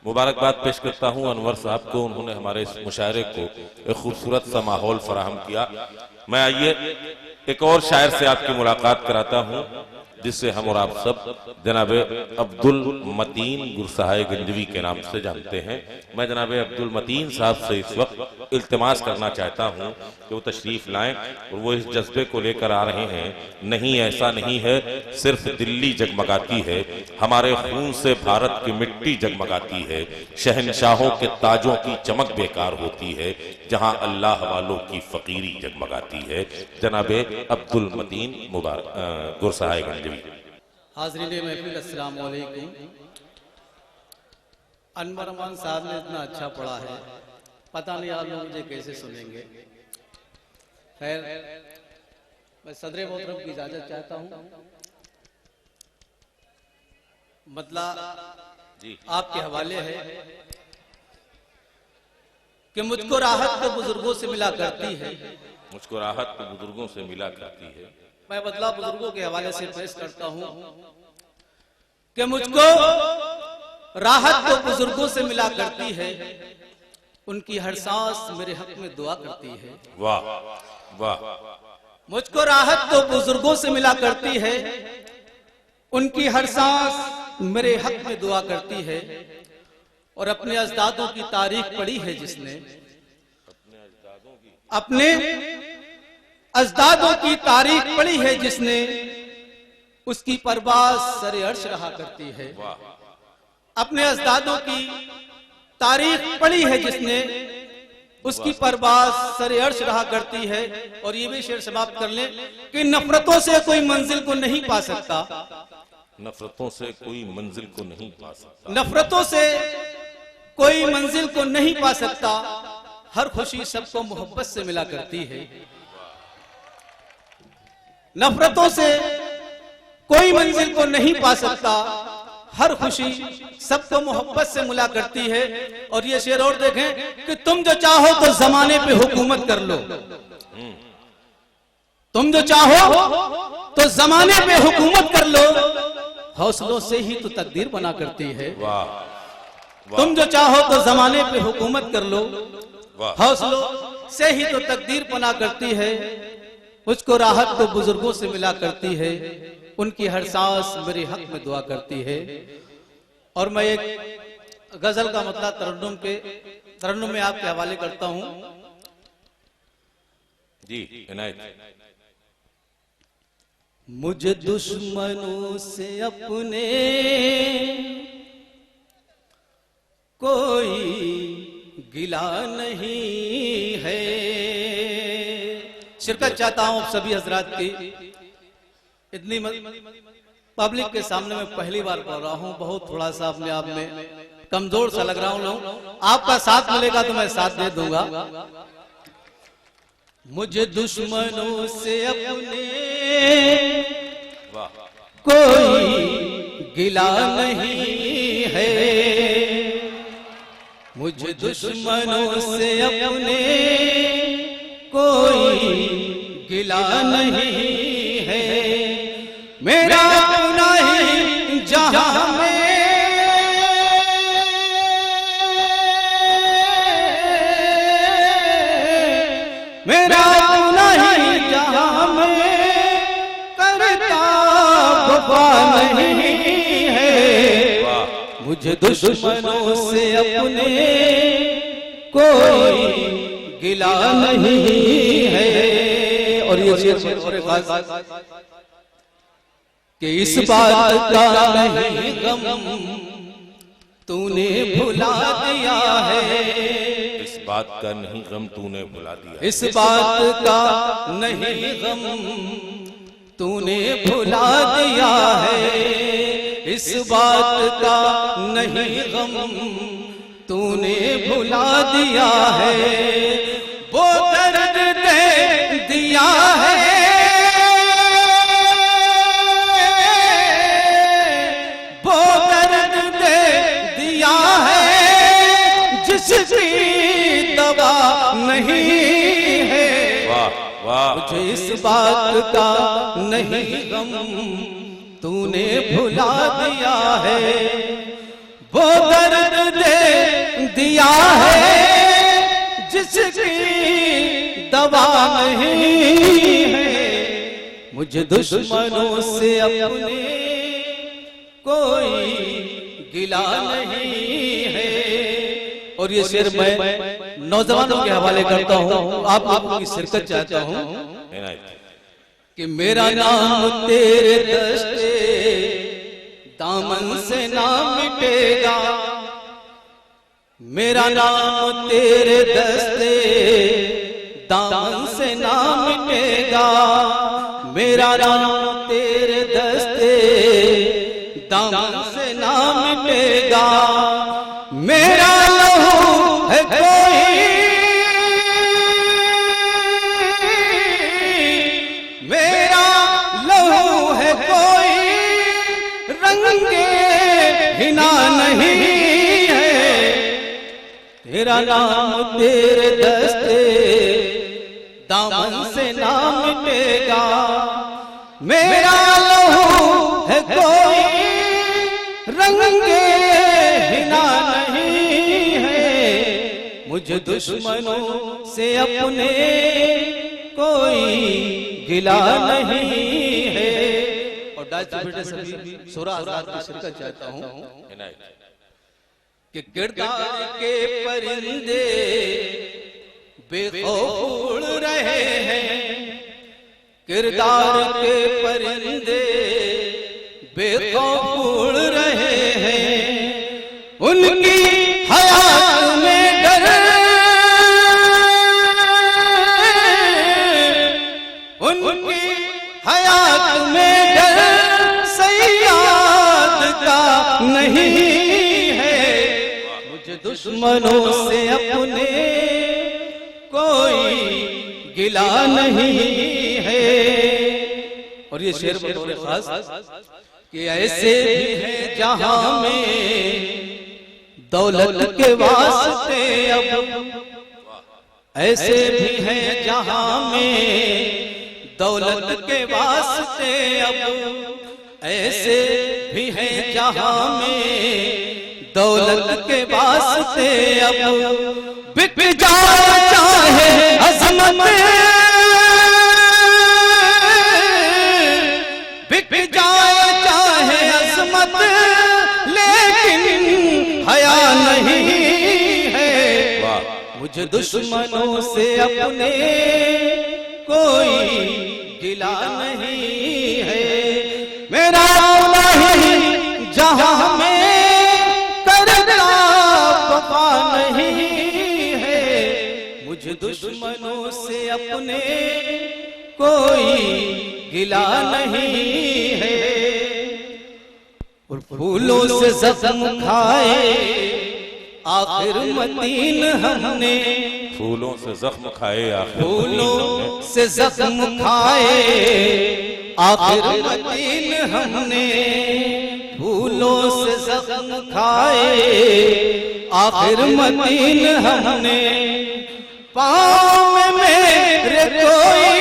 मुबारकबाद पेश करता हूँ अनवर साहब को, उन्होंने हमारे इस मुशायरे को एक खूबसूरत सा माहौल फराहम किया। मैं आइए एक और शायर से आपकी मुलाकात कराता हूँ जिससे हम और आप सब जनाब अब्दुल मतीन गुरसाए गंजवी के नाम से जानते हैं। मैं जनाब अब्दुल मतीन साहब से इस वक्त इल्तिमास करना चाहता हूं कि वो तशरीफ लाएं और वो इस जज्बे को लेकर आ रहे हैं। नहीं, ऐसा नहीं है सिर्फ दिल्ली जगमगाती है, हमारे खून से भारत की मिट्टी जगमगाती है। शहनशाहों के ताजों की चमक बेकार होती है, जहां अल्लाह वालों की फकीरी जगमगाती है। जनाब अब्दुल मतीन मुबारक गुरसाए गंजवी। हाज़रीन महफिल अस्सलाम वालेकुम। अनवर अमान साहब ने इतना अच्छा पढ़ा है, पता नहीं आप लोग मुझे कैसे सुनेंगे। खैर, मैं सदर मोहतरम की इजाजत चाहता हूँ। मतलब आपके हवाले है कि मुझको राहत तो बुजुर्गों से मिला करती है, मुझको राहत तो बुजुर्गों से मिला करती है। मैं बदला बुजुर्गों के हवाले से पेश करता हूं कि मुझको राहत तो बुजुर्गों से मिला करती है, उनकी हर सांस मेरे हक में दुआ करती है। वाह वाह। मुझको राहत तो बुजुर्गों से मिला करती है, उनकी हर सांस मेरे हक में दुआ करती है। और अपने अजदादों की तारीख पढ़ी है जिसने, अपने अजदादों की तारीख पढ़ी है जिसने, उसकी परवाज़ सरे अर्श रहा करती है। अपने अजदादों की तारीख पढ़ी है जिसने, उसकी परवाज़ सरे अर्श रहा करती है। और ये भी शेर समाप्त कर लें कि नफरतों से कोई मंजिल को नहीं पा सकता, नफरतों से कोई मंजिल को नहीं पा सकता, नफरतों से कोई मंजिल को नहीं पा सकता। हर खुशी सबको मोहब्बत से मिला करती है। नफरतों से कोई मंजिल को नहीं पा सकता, हर खुशी सबको मोहब्बत से मिला करती है। और ये शेर और देखें कि तुम जो चाहो तो जमाने पे हुकूमत कर लो, तुम जो चाहो तो जमाने पे हुकूमत कर लो, हौसलों से ही तो तकदीर बना करती है। तुम जो चाहो तो जमाने पे हुकूमत कर लो, हौसलों से ही तो तकदीर बना करती है। मुझको राहत तो बुजुर्गों से मिला करती है, उनकी हर सांस मेरे हक में दुआ करती है। और मैं एक गजल का मतलब तरन्नुम में आपके हवाले करता हूं। जी इनायत। मुझे दुश्मनों से अपने कोई गिला नहीं है। शिरकत चाहता हूं सभी हजरात की। इतनी पब्लिक के सामने मैं पहली बार पढ़ रहा हूं, बहुत थोड़ा सा अपने आप में कमजोर सा लग रहा हूं। लोग आपका साथ मिलेगा तो मैं साथ दे दूंगा। मुझे दुश्मनों से अपने कोई गिला नहीं है, मुझे दुश्मनों से अपने कोई गिला नहीं है। मेरा नहीं जहां में मेरा नहीं जहां में करता वफा नहीं है। मुझे दुश्मनों से अपने कोई गिला नहीं है। और ये शेर कि इस बात का नहीं गम तूने भुला दिया है, इस बात का नहीं गम तूने भुला दिया, इस बात का नहीं गम तूने भुला दिया है, इस बात का नहीं गम तूने भुला दिया है। वो दर्द दे दिया है, वो दर्द दे दिया है जिसकी दवा नहीं है। मुझे इस बात का नहीं गम तूने भुला दिया है, वो दर्द दे जिसकी दवा नहीं है, मुझे दुश्मनों से अपने कोई गिला नहीं है। और ये शेर मैं नौजवानों के हवाले करता हूँ, आप लोगों की शिरकत चाहता हूँ कि मेरा नाम तेरे दस्ते दामन से ना मिटेगा, मेरा नाम तेरे दस्ते दामन से ना मिटेगा, मेरा नाम तेरे दस्ते दामन से ना मिटेगा। मेरा लहू है कोई, मेरा लहू है कोई रंगे हिना नहीं है, तेरा नाम तेरे दस्ते दामन से ना मिटेगा। मेरा लहू है कोई रंगे हिना नहीं है, मुझे दुश्मनों से अपने कोई गिला नहीं है। और बेटे सभी सोरा आजाद की शिरकत चाहता हूँ कि किरदार के परिंदे बेखौफ उड़ रहे हैं, किरदार के परिंदे बेखौफ उड़ रहे हैं, उनकी हयात में डर, उनकी हयात में डर सयाद का नहीं है, मुझे दुश्मनों से अपने कोई गिला नहीं है। और ये शेर बतौर खास कि ऐसे भी है जहां में दौलत के वास्ते अब, ऐसे भी है जहां में दौलत के वास्ते अब, ऐसे भी है जहां में दौलत के वास्ते अब, बिक जाए चाहे अजमत, बिक जाए चाहे अजमत, लेकिन हया नहीं है, मुझे दुश्मनों से अपने कोई गिला नहीं है। मेरा नहीं जहां में करता वफा नहीं है, मुझे दुश्मनों से अपने कोई गिला नहीं है। और फूलों से जख्म खाए आखिर मतीन हमने, फूलों से जख्म खाए आखिर, फूलों से जख्म खाए आखिर मतीन हमने, फूलों से जख्म खाए आखिर मतीन हमने, पाँव में मेरे कोई,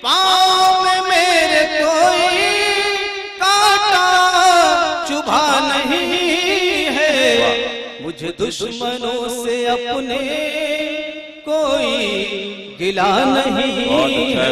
पाँव में मेरे कोई कांटा चुभा नहीं है, मुझे दुश्मनों से अपने कोई गिला नहीं है।